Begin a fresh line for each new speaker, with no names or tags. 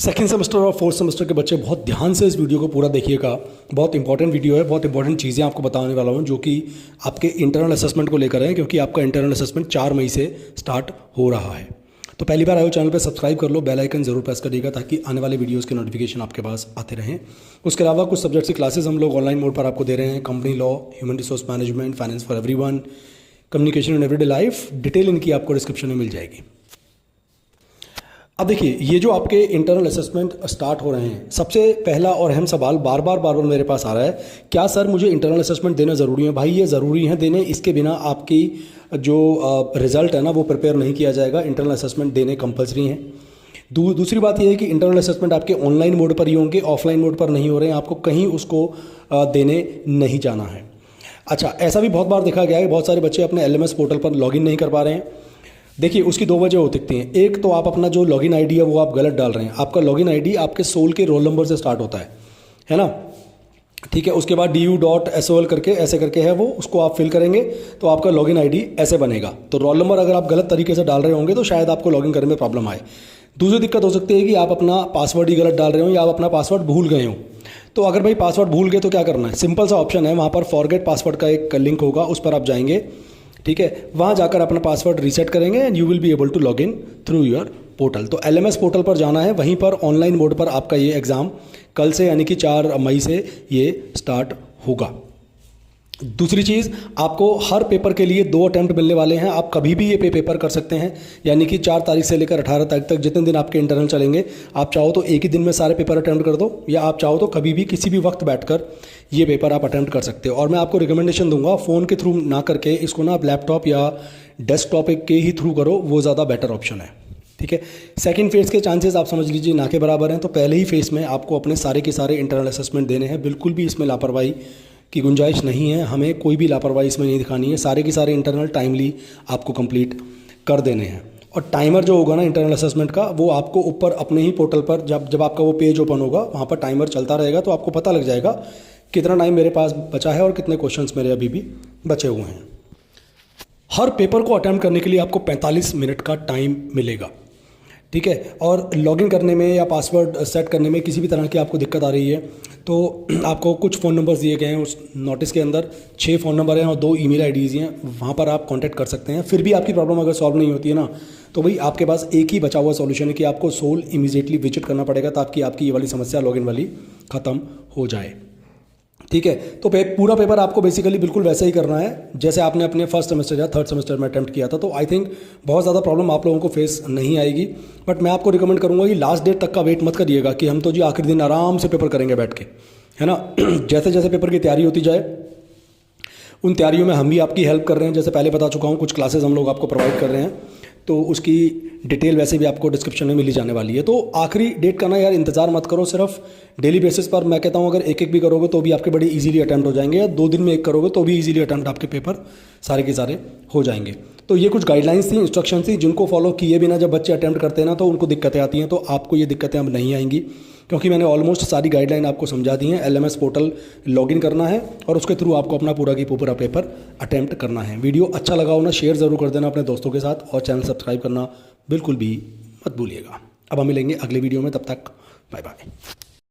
Second semester और fourth semester के बच्चे बहुत ध्यान से इस वीडियो को पूरा देखिएगा। बहुत इंपॉर्टेंट वीडियो है, बहुत इंपॉर्टेंट चीज़ें आपको बताने वाला हूँ जो कि आपके इंटरनल असेसमेंट को लेकर है, क्योंकि आपका इंटरनल असेसमेंट 4 मई से स्टार्ट हो रहा है। तो पहली बार आए हो चैनल पे सब्सक्राइब कर लो, बेल आइकन जरूर प्रेस करिएगा ताकि आने वाले वीडियोज़ के नोटिफिकेशन आपके पास आते रहें। उसके अलावा कुछ सब्जेक्ट्स की क्लासेस हम लोग ऑनलाइन मोड पर आपको दे रहे हैं। Company law, human resource management, finance for everyone, communication in everyday life, detail इनकी आपको डिस्क्रिप्शन में मिल जाएगी। अब देखिए, ये जो आपके इंटरनल असेसमेंट स्टार्ट हो रहे हैं, सबसे पहला और अहम सवाल बार बार मेरे पास आ रहा है, क्या सर मुझे इंटरनल असेसमेंट देना ज़रूरी है? भाई ये ज़रूरी है देने, इसके बिना आपकी जो रिज़ल्ट है ना वो प्रिपेयर नहीं किया जाएगा। इंटरनल असेसमेंट देने कंपलसरी हैं। दूसरी बात ये है कि इंटरनल असेसमेंट आपके ऑनलाइन मोड पर ही होंगे, ऑफलाइन मोड पर नहीं हो रहे हैं। आपको कहीं उसको देने नहीं जाना है। अच्छा, ऐसा भी बहुत बार देखा गया है, बहुत सारे बच्चे अपने LMS पोर्टल पर लॉगिन नहीं कर पा रहे हैं। देखिए, उसकी 2 वजह हो सकती हैं। एक तो आप अपना जो लॉगिन आईडी है वो आप गलत डाल रहे हैं। आपका लॉगिन आईडी आपके सोल के रोल नंबर से स्टार्ट होता है ना? ठीक है, उसके बाद du.sol करके ऐसे करके है वो, उसको आप फिल करेंगे तो आपका लॉगिन आईडी ऐसे बनेगा। तो रोल नंबर अगर आप गलत तरीके से डाल रहे होंगे तो शायद आपको लॉगिन करने में प्रॉब्लम आए। दूसरी दिक्कत हो सकती है कि आप अपना पासवर्ड ही गलत डाल रहे हो या आप अपना पासवर्ड भूल गए हो। तो अगर भाई पासवर्ड भूल गए तो क्या करना है? सिंपल सा ऑप्शन है, वहाँ पर फॉरगेट पासवर्ड का एक लिंक होगा, उस पर आप जाएंगे। ठीक है, वहाँ जाकर अपना पासवर्ड रीसेट करेंगे and you will be able to log in through your portal. तो LMS पोर्टल पर जाना है, वहीं पर ऑनलाइन मोड पर आपका ये एग्ज़ाम कल से यानी कि 4 मई से ये स्टार्ट होगा। दूसरी चीज़, आपको हर पेपर के लिए 2 अटैम्प्ट मिलने वाले हैं। आप कभी भी ये पेपर कर सकते हैं, यानी कि 4 तारीख से लेकर 18 तारीख तक जितने दिन आपके इंटरनल चलेंगे, आप चाहो तो एक ही दिन में सारे पेपर अटैम्प्ट कर दो, या आप चाहो तो कभी भी किसी भी वक्त बैठकर ये पेपर आप अटैम्प्ट कर सकते हो। और मैं आपको रिकमेंडेशन दूंगा, फ़ोन के थ्रू ना करके इसको ना आप लैपटॉप या डेस्कटॉप के ही थ्रू करो, वो ज़्यादा बेटर ऑप्शन है। ठीक है, सेकंड फेज़ के चांसेस आप समझ लीजिए ना के बराबर हैं। तो पहले ही फेज़ में आपको अपने सारे के सारे इंटरनल असेसमेंट देने हैं। बिल्कुल भी इसमें लापरवाही की गुंजाइश नहीं है, हमें कोई भी लापरवाही इसमें नहीं दिखानी है। सारे के सारे इंटरनल टाइमली आपको कंप्लीट कर देने हैं। और टाइमर जो होगा ना इंटरनल असेसमेंट का, वो आपको ऊपर अपने ही पोर्टल पर जब आपका वो पेज ओपन होगा वहाँ पर टाइमर चलता रहेगा, तो आपको पता लग जाएगा कितना टाइम मेरे पास बचा है और कितने क्वेश्चंस मेरे अभी भी बचे हुए हैं। हर पेपर को अटैम्प्ट करने के लिए आपको 45 मिनट का टाइम मिलेगा। ठीक है, और लॉगिन करने में या पासवर्ड सेट करने में किसी भी तरह की आपको दिक्कत आ रही है तो आपको कुछ फ़ोन नंबर्स दिए गए हैं उस नोटिस के अंदर। 6 फ़ोन नंबर हैं और 2 ईमेल आईडीज़ हैं, वहाँ पर आप कांटेक्ट कर सकते हैं। फिर भी आपकी प्रॉब्लम अगर सॉल्व नहीं होती है ना, तो भाई आपके पास एक ही बचा हुआ सॉल्यूशन है कि आपको सोल इमीडिएटली विजिट करना पड़ेगा ताकि आपकी ये वाली समस्या लॉगिन वाली ख़त्म हो जाए। ठीक है, तो पूरा पेपर आपको बेसिकली बिल्कुल वैसे ही करना है जैसे आपने अपने फर्स्ट सेमेस्टर या थर्ड सेमेस्टर में अटैम्प्ट किया था। तो आई थिंक बहुत ज़्यादा प्रॉब्लम आप लोगों को फेस नहीं आएगी। बट मैं आपको रिकमेंड करूँगा कि लास्ट डेट तक का वेट मत करिएगा कि हम तो जी आखिरी दिन आराम से पेपर करेंगे बैठ के, है ना? जैसे जैसे पेपर की तैयारी होती जाए, उन तैयारियों में हम भी आपकी हेल्प कर रहे हैं। जैसे पहले बता चुका हूँ, कुछ क्लासेस हम लोग आपको प्रोवाइड कर रहे हैं, तो उसकी डिटेल वैसे भी आपको डिस्क्रिप्शन में मिली जाने वाली है। तो आखिरी डेट का ना यार इंतजार मत करो, सिर्फ डेली बेसिस पर मैं कहता हूँ अगर एक भी करोगे तो भी आपके बड़े इजीली अटैम्प्ट हो जाएंगे, या 2 दिन में एक करोगे तो भी इजीली अटैम्प्ट आपके पेपर सारे के सारे हो जाएंगे। तो ये कुछ गाइडलाइंस थी, इंस्ट्रक्शन थी, जिनको फॉलो किए बिना जब बच्चे अटैम्प्ट करते हैं ना तो उनको दिक्कतें आती हैं। तो आपको ये दिक्कतें अब नहीं आएंगी, क्योंकि मैंने ऑलमोस्ट सारी गाइडलाइन आपको समझा दी हैं। LMS पोर्टल लॉगिन करना है और उसके थ्रू आपको अपना पूरा की पूरा पेपर अटैम्प्ट करना है। वीडियो अच्छा लगा हो ना, शेयर ज़रूर कर देना अपने दोस्तों के साथ, और चैनल सब्सक्राइब करना बिल्कुल भी मत भूलिएगा। अब हम मिलेंगे अगले वीडियो में, तब तक बाय बाय।